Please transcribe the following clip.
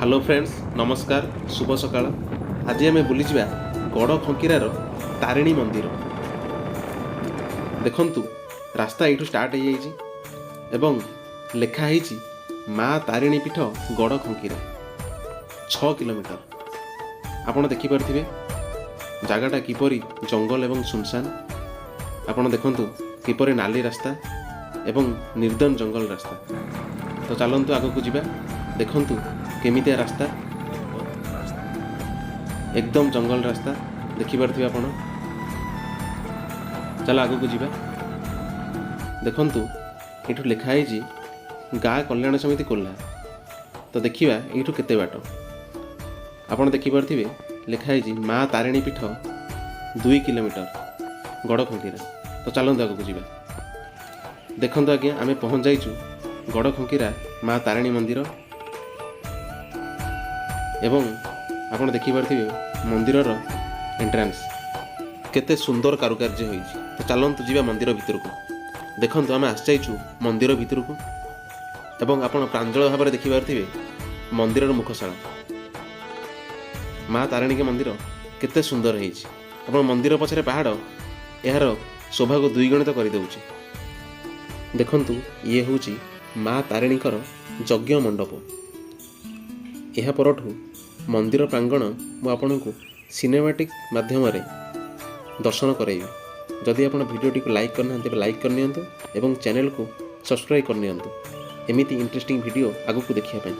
Hello friends नमस्कार शुभ सकाळ। आज आम बुलीजा गड़ खंकीरार तारिणी मंदिर। देखंतु रास्ता यू स्टार्ट हो एवं लिखाही माँ तारिणी पीठ गड़ खंकीरा 6 किलोमीटर। आपण देखिपे जगटा किपरि जंगल एवं सुनसान। आपण देखंतु किपरि नाली रास्ता एवं निर्दन जंगल रास्ता। तो चलतु आगक जावा देखंतु केमितिया रास्ता, एकदम जंगल रास्ता देखिपे आपण। चल आगक जावा देखंतु ये लिखाही गाँ कल्याण समिति कोल्हा। तो देखिए यू केते बाट आपण देखिपे लिखाही माँ तारिणी पीठ 2 किलोमीटर गड़ खंकीरा। तो चलते आगक जावा देखंतु आज्ञा आम पहुँच जाइचु गड़ खंकीरा माँ तारिणी मंदिर। एवं आपण देखिपे मंदिर एंट्रांस केते सुंदर कारुकार्य होइछि। तो चलतु जीवा मंदिर भितर को देखंतु आम आसु मंदिर भितर को एवं आपण प्रांजल भाव में देखिपे मंदिर मुखशाला माँ तारिणी के मंदिर केते सुंदर होइछि। आपण मंदिर पछरे पहाड़ यार शोभा को द्विगुणित कर देउछि। देखंतु ये होउछि माँ तारिणीकर यज्ञ मंडप। यह परठू मंदिर प्रांगण मु आपनकु सिनेमैटिक माध्यम दर्शन कराइबी। जदि आप वीडियोटी को लाइक करना तेज लाइक करनी एवं चैनल को सब्सक्राइब करनी एमती इंटरेस्टिंग वीडियो आगू देखिए।